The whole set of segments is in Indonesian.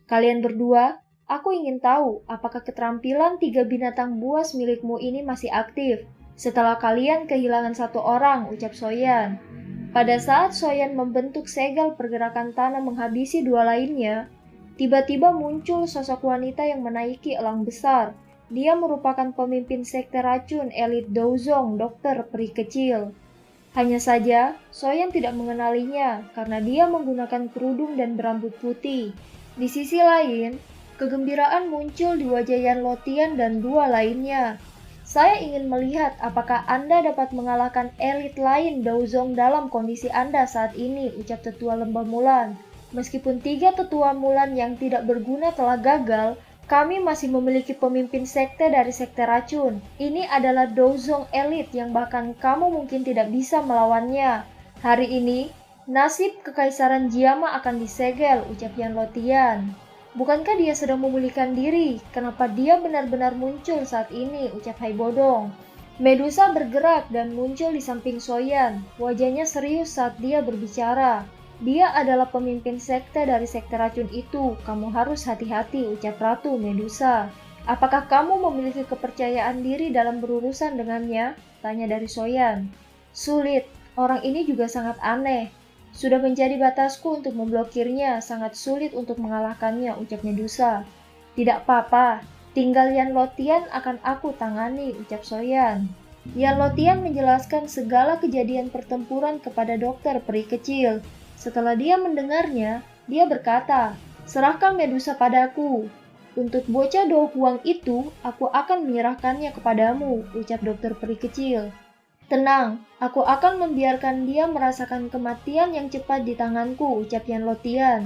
Kalian berdua, aku ingin tahu apakah keterampilan 3 binatang buas milikmu ini masih aktif setelah kalian kehilangan satu orang, ucap Soyan. Pada saat Soyan membentuk segel pergerakan tanah menghabisi 2 lainnya, tiba-tiba muncul sosok wanita yang menaiki elang besar. Dia merupakan pemimpin sekte racun elit Douzong, dokter peri kecil. Hanya saja, Soyan tidak mengenalinya karena dia menggunakan kerudung dan berambut putih. Di sisi lain, kegembiraan muncul di wajah Yan Lotian dan 2 lainnya. Saya ingin melihat apakah Anda dapat mengalahkan elit lain Douzong dalam kondisi Anda saat ini, ucap tetua lembah Mulan. Meskipun 3 tetua Mulan yang tidak berguna telah gagal, kami masih memiliki pemimpin sekte dari sekte racun. Ini adalah Douzong elit yang bahkan kamu mungkin tidak bisa melawannya. Hari ini, nasib kekaisaran Jiama akan disegel, ucap Yan Lotian. Bukankah dia sedang memulihkan diri? Kenapa dia benar-benar muncul saat ini, ucap Hai Bodong. Medusa bergerak dan muncul di samping Soyan. Wajahnya serius saat dia berbicara. Dia adalah pemimpin sekte dari sekte racun itu. Kamu harus hati-hati, ucap Ratu Medusa. Apakah kamu memiliki kepercayaan diri dalam berurusan dengannya? Tanya dari Soyan. Sulit, orang ini juga sangat aneh. Sudah menjadi batasku untuk memblokirnya, sangat sulit untuk mengalahkannya, ucap Medusa. Tidak apa-apa, tinggal Yan Lotian akan aku tangani, ucap Soyan. Yan Lotian menjelaskan segala kejadian pertempuran kepada dokter peri kecil. Setelah dia mendengarnya, dia berkata, serahkan Medusa padaku. Untuk bocah Do Huang itu, aku akan menyerahkannya kepadamu, ucap dokter peri kecil. Tenang, aku akan membiarkan dia merasakan kematian yang cepat di tanganku, ucap Yan Lotian.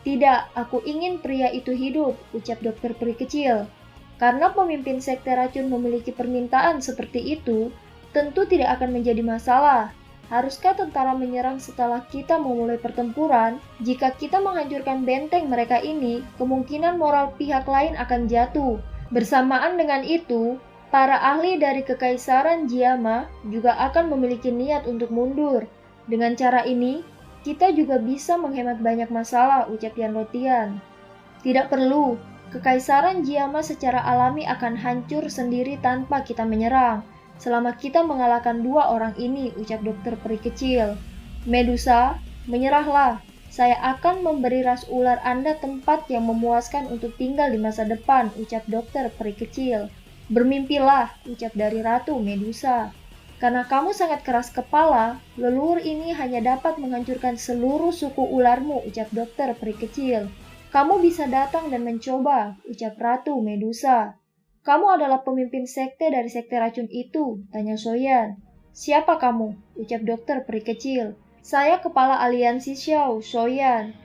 Tidak, aku ingin pria itu hidup, ucap dokter peri kecil. Karena pemimpin sekte racun memiliki permintaan seperti itu, tentu tidak akan menjadi masalah. Haruskah tentara menyerang setelah kita memulai pertempuran? Jika kita menghancurkan benteng mereka ini, kemungkinan moral pihak lain akan jatuh. Bersamaan dengan itu, para ahli dari Kekaisaran Jiama juga akan memiliki niat untuk mundur. Dengan cara ini, kita juga bisa menghemat banyak masalah, ucap Yan Lotian. Tidak perlu, Kekaisaran Jiama secara alami akan hancur sendiri tanpa kita menyerang. Selama kita mengalahkan 2 orang ini, ucap dokter peri kecil. Medusa, menyerahlah. Saya akan memberi ras ular Anda tempat yang memuaskan untuk tinggal di masa depan, ucap dokter peri kecil. Bermimpilah, ucap dari Ratu Medusa. Karena kamu sangat keras kepala, leluhur ini hanya dapat menghancurkan seluruh suku ularmu, ucap dokter peri kecil. Kamu bisa datang dan mencoba, ucap Ratu Medusa. Kamu adalah pemimpin sekte dari sekte racun itu, tanya Soyan. Siapa kamu? Ucap dokter peri kecil. Saya kepala aliansi Xiao, Soyan.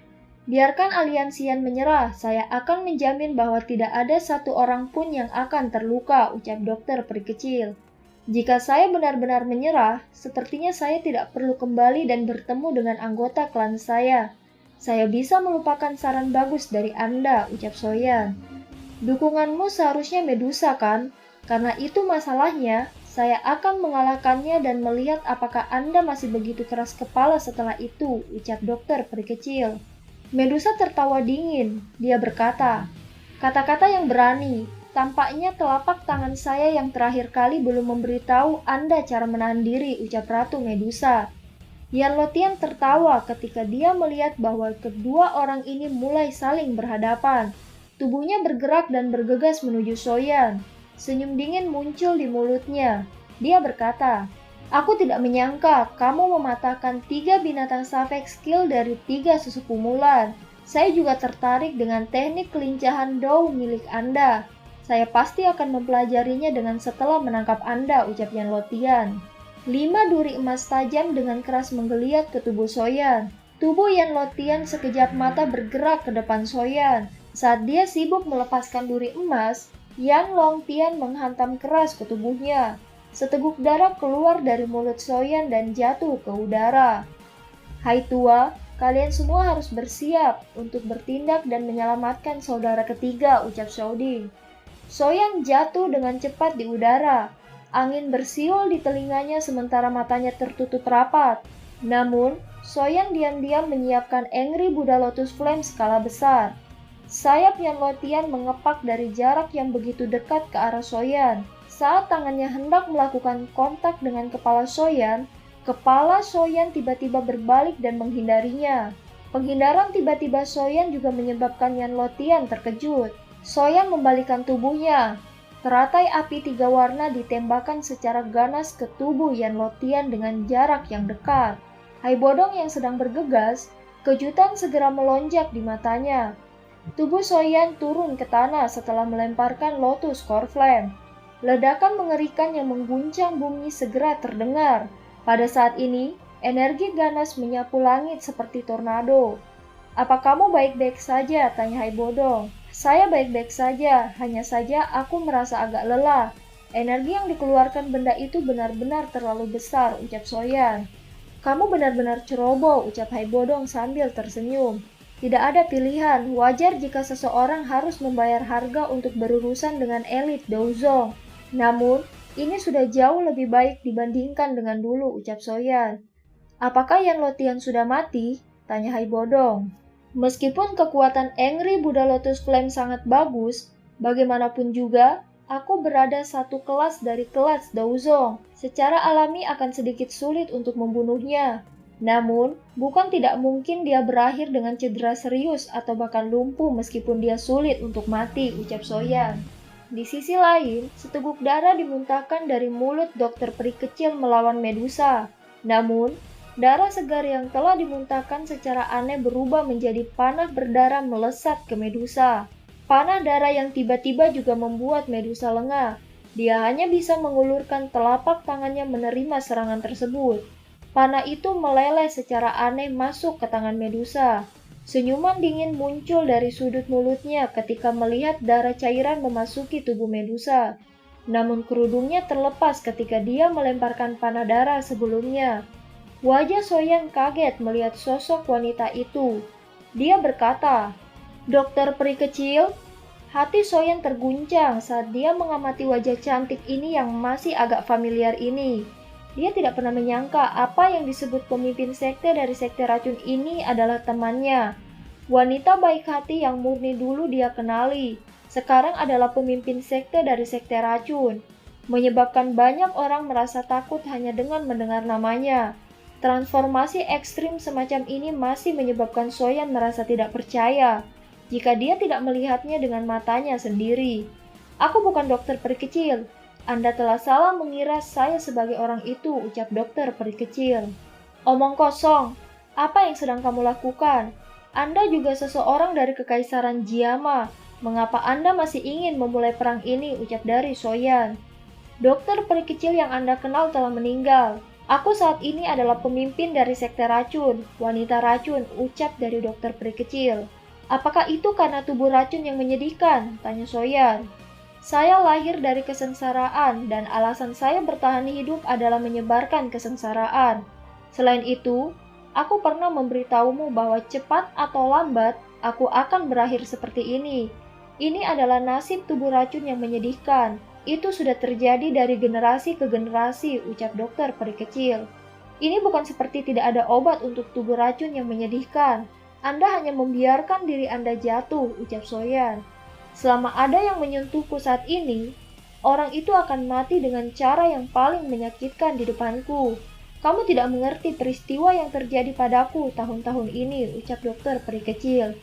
Biarkan aliansian menyerah, saya akan menjamin bahwa tidak ada satu orang pun yang akan terluka, ucap dokter peri kecil. Jika saya benar-benar menyerah, sepertinya saya tidak perlu kembali dan bertemu dengan anggota klan saya. Saya bisa melupakan saran bagus dari Anda, ucap Soyan. Dukunganmu seharusnya Medusa kan? Karena itu masalahnya, saya akan mengalahkannya dan melihat apakah Anda masih begitu keras kepala setelah itu, ucap dokter peri kecil. Medusa tertawa dingin. Dia berkata, kata-kata yang berani. Tampaknya telapak tangan saya yang terakhir kali belum memberitahu Anda cara menahan diri, ucap Ratu Medusa. Yan Lotian tertawa ketika dia melihat bahwa kedua orang ini mulai saling berhadapan. Tubuhnya bergerak dan bergegas menuju Soyan. Senyum dingin muncul di mulutnya. Dia berkata, aku tidak menyangka kamu mematahkan 3 binatang safek skill dari 3 sesepuh Mulan. Saya juga tertarik dengan teknik kelincahan Dou milik Anda. Saya pasti akan mempelajarinya dengan setelah menangkap Anda, ucap Yan Lotian. 5 duri emas tajam dengan keras menggeliat ke tubuh Soyan. Tubuh Yan Lotian sekejap mata bergerak ke depan Soyan. Saat dia sibuk melepaskan duri emas, Yan Longtian menghantam keras ke tubuhnya. Seteguk darah keluar dari mulut Soyan dan jatuh ke udara. Hai tua, kalian semua harus bersiap untuk bertindak dan menyelamatkan saudara ketiga, ucap Shaoding. Soyan jatuh dengan cepat di udara. Angin bersiul di telinganya sementara matanya tertutup rapat. Namun, Soyan diam-diam menyiapkan Angry Buddha Lotus Flame skala besar. Sayap Yan Lotian mengepak dari jarak yang begitu dekat ke arah Soyan. Saat tangannya hendak melakukan kontak dengan kepala Soyan tiba-tiba berbalik dan menghindarinya. Penghindaran tiba-tiba Soyan juga menyebabkan Yan Lotian terkejut. Soyan membalikkan tubuhnya. Teratai api 3 warna ditembakkan secara ganas ke tubuh Yan Lotian dengan jarak yang dekat. Hai Bodong yang sedang bergegas, kejutan segera melonjak di matanya. Tubuh Soyan turun ke tanah setelah melemparkan Lotus Core Flame. Ledakan mengerikan yang mengguncang bumi segera terdengar. Pada saat ini, energi ganas menyapu langit seperti tornado. "Apa kamu baik-baik saja?" tanya Hai Bodong. "Saya baik-baik saja, hanya saja aku merasa agak lelah. Energi yang dikeluarkan benda itu benar-benar terlalu besar," ucap Soyan. "Kamu benar-benar ceroboh," ucap Hai Bodong sambil tersenyum. "Tidak ada pilihan, wajar jika seseorang harus membayar harga untuk berurusan dengan elit Douzong. Namun, ini sudah jauh lebih baik dibandingkan dengan dulu," ucap Soyan. "Apakah Yan Lotian sudah mati?" tanya Hai Bodong. "Meskipun kekuatan Angry Buddha Lotus Flame sangat bagus, bagaimanapun juga, aku berada satu kelas dari kelas Douzong. Secara alami akan sedikit sulit untuk membunuhnya. Namun, bukan tidak mungkin dia berakhir dengan cedera serius atau bahkan lumpuh meskipun dia sulit untuk mati," ucap Soyan. Di sisi lain, seteguk darah dimuntahkan dari mulut dokter peri kecil melawan Medusa. Namun, darah segar yang telah dimuntahkan secara aneh berubah menjadi panah berdarah melesat ke Medusa. Panah darah yang tiba-tiba juga membuat Medusa lengah. Dia hanya bisa mengulurkan telapak tangannya menerima serangan tersebut. Panah itu meleleh secara aneh masuk ke tangan Medusa. Senyuman dingin muncul dari sudut mulutnya ketika melihat darah cairan memasuki tubuh Medusa. Namun kerudungnya terlepas ketika dia melemparkan panah darah sebelumnya. Wajah Soyan kaget melihat sosok wanita itu. Dia berkata, "Dokter peri kecil?" Hati Soyan terguncang saat dia mengamati wajah cantik ini yang masih agak familiar ini. Dia tidak pernah menyangka apa yang disebut pemimpin sekte dari sekte racun ini adalah temannya. Wanita baik hati yang murni dulu dia kenali, sekarang adalah pemimpin sekte dari sekte racun. Menyebabkan banyak orang merasa takut hanya dengan mendengar namanya. Transformasi ekstrim semacam ini masih menyebabkan Soyan merasa tidak percaya jika dia tidak melihatnya dengan matanya sendiri. "Aku bukan dokter peri kecil. Anda telah salah mengira saya sebagai orang itu," ucap dokter peri kecil. "Omong kosong. Apa yang sedang kamu lakukan? Anda juga seseorang dari Kekaisaran Jiama. Mengapa Anda masih ingin memulai perang ini?" ucap dari Soyan. "Dokter peri kecil yang Anda kenal telah meninggal. Aku saat ini adalah pemimpin dari sekte racun, wanita racun," ucap dari dokter peri kecil. "Apakah itu karena tubuh racun yang menyedihkan?" tanya Soyan. "Saya lahir dari kesengsaraan dan alasan saya bertahan hidup adalah menyebarkan kesengsaraan. Selain itu, aku pernah memberitahumu bahwa cepat atau lambat aku akan berakhir seperti ini. Ini adalah nasib tubuh racun yang menyedihkan. Itu sudah terjadi dari generasi ke generasi," ucap dokter peri kecil. "Ini bukan seperti tidak ada obat untuk tubuh racun yang menyedihkan. Anda hanya membiarkan diri Anda jatuh," ucap Soyan. "Selama ada yang menyentuhku saat ini, orang itu akan mati dengan cara yang paling menyakitkan di depanku. Kamu tidak mengerti peristiwa yang terjadi padaku tahun-tahun ini," ucap dokter peri kecil.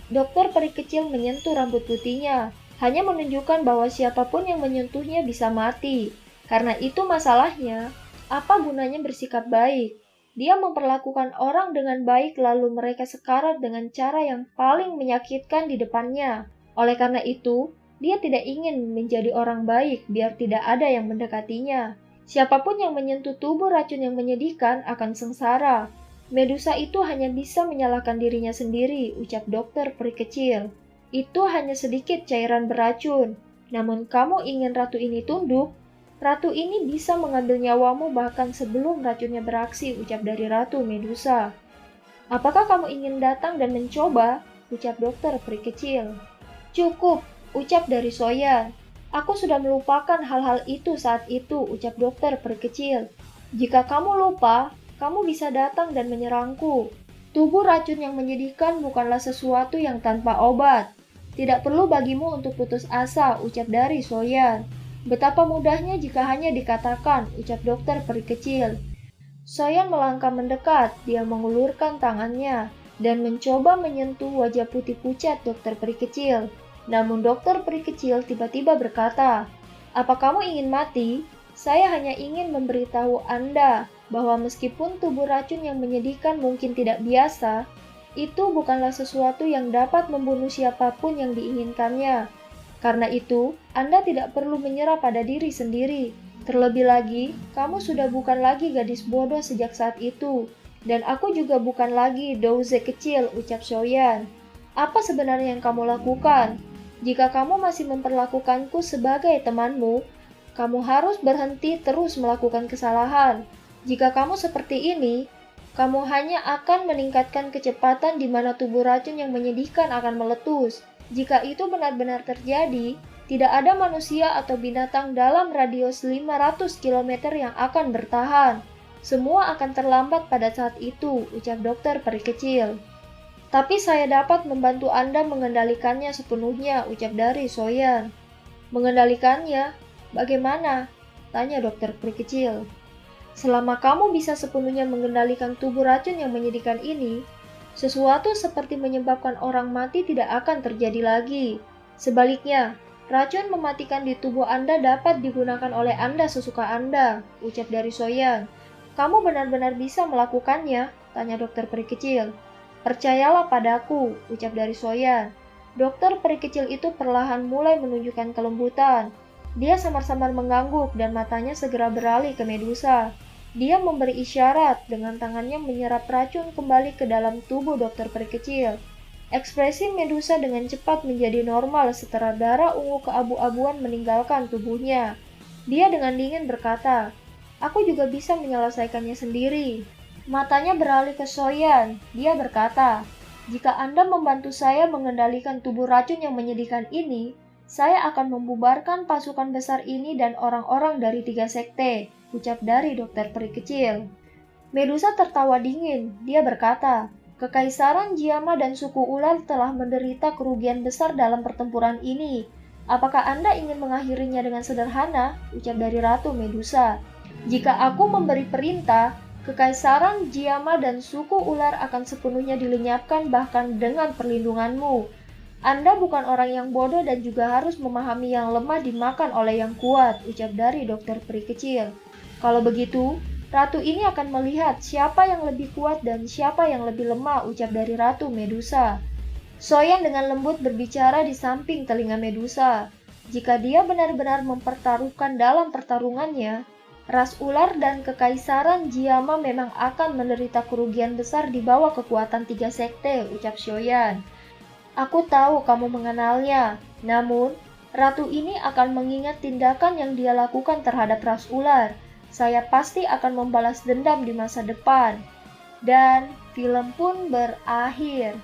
Dokter peri kecil menyentuh rambut putihnya, hanya menunjukkan bahwa siapapun yang menyentuhnya bisa mati. Karena itu masalahnya, apa gunanya bersikap baik? Dia memperlakukan orang dengan baik lalu mereka sekarat dengan cara yang paling menyakitkan di depannya. Oleh karena itu, dia tidak ingin menjadi orang baik biar tidak ada yang mendekatinya. Siapapun yang menyentuh tubuh racun yang menyedihkan akan sengsara. Medusa itu hanya bisa menyalahkan dirinya sendiri, ucap dokter peri kecil. Itu hanya sedikit cairan beracun. Namun kamu ingin ratu ini tunduk? Ratu ini bisa mengambil nyawamu bahkan sebelum racunnya beraksi, ucap dari Ratu Medusa. "Apakah kamu ingin datang dan mencoba?" ucap dokter peri kecil. "Cukup," ucap dari Soyan. "Aku sudah melupakan hal-hal itu saat itu," ucap dokter peri kecil. "Jika kamu lupa, kamu bisa datang dan menyerangku. Tubuh racun yang menyedihkan bukanlah sesuatu yang tanpa obat. Tidak perlu bagimu untuk putus asa, ucap dari Soyan. Betapa mudahnya jika hanya dikatakan, ucap dokter peri kecil. Soyan melangkah mendekat, dia mengulurkan tangannya, dan mencoba menyentuh wajah putih pucat dokter peri kecil. Namun dokter peri kecil tiba-tiba berkata, "Apa kamu ingin mati? Saya hanya ingin memberitahu Anda bahwa meskipun tubuh racun yang menyedihkan mungkin tidak biasa, itu bukanlah sesuatu yang dapat membunuh siapapun yang diinginkannya. Karena itu, Anda tidak perlu menyerah pada diri sendiri. Terlebih lagi, kamu sudah bukan lagi gadis bodoh sejak saat itu. Dan aku juga bukan lagi Douze kecil, ucap Soyan. Apa sebenarnya yang kamu lakukan? Jika kamu masih memperlakukanku sebagai temanmu, kamu harus berhenti terus melakukan kesalahan. Jika kamu seperti ini, kamu hanya akan meningkatkan kecepatan di mana tubuh racun yang menyedihkan akan meletus. Jika itu benar-benar terjadi, tidak ada manusia atau binatang dalam radius 500 km yang akan bertahan. Semua akan terlambat pada saat itu, ucap dokter peri kecil. Tapi saya dapat membantu Anda mengendalikannya sepenuhnya, ucap dari Soyan. Mengendalikannya? Bagaimana? Tanya dokter peri kecil. Selama kamu bisa sepenuhnya mengendalikan tubuh racun yang menyedihkan ini, sesuatu seperti menyebabkan orang mati tidak akan terjadi lagi. Sebaliknya, racun mematikan di tubuh Anda dapat digunakan oleh Anda sesuka Anda, ucap dari Soyan. Kamu benar-benar bisa melakukannya? Tanya dokter peri kecil. Percayalah padaku, ucap dari Soyan. Dokter peri kecil itu perlahan mulai menunjukkan kelembutan. Dia samar-samar mengangguk dan matanya segera beralih ke Medusa. Dia memberi isyarat dengan tangannya menyerap racun kembali ke dalam tubuh dokter peri kecil. Ekspresi Medusa dengan cepat menjadi normal setelah darah ungu keabu-abuan meninggalkan tubuhnya. Dia dengan dingin berkata, "Aku juga bisa menyelesaikannya sendiri." Matanya beralih ke Soyan. Dia berkata, "Jika Anda membantu saya mengendalikan tubuh racun yang menyedihkan ini, saya akan membubarkan pasukan besar ini dan orang-orang dari 3 sekte, ucap dari dokter peri kecil. Medusa tertawa dingin. Dia berkata, "Kekaisaran Jiama dan suku ular telah menderita kerugian besar dalam pertempuran ini. Apakah Anda ingin mengakhirinya dengan sederhana?" ucap dari Ratu Medusa. "Jika aku memberi perintah, Kekaisaran Jiama dan suku ular akan sepenuhnya dilenyapkan bahkan dengan perlindunganmu. Anda bukan orang yang bodoh dan juga harus memahami yang lemah dimakan oleh yang kuat," ucap dari dokter peri kecil. "Kalau begitu, ratu ini akan melihat siapa yang lebih kuat dan siapa yang lebih lemah," ucap dari Ratu Medusa. Soyan dengan lembut berbicara di samping telinga Medusa. Jika dia benar-benar mempertaruhkan dalam pertarungannya, ras ular dan kekaisaran Jiama memang akan menderita kerugian besar di bawah kekuatan 3 sekte, ucap Soyan. "Aku tahu kamu mengenalnya, namun ratu ini akan mengingat tindakan yang dia lakukan terhadap ras ular. Saya pasti akan membalas dendam di masa depan." Dan film pun berakhir.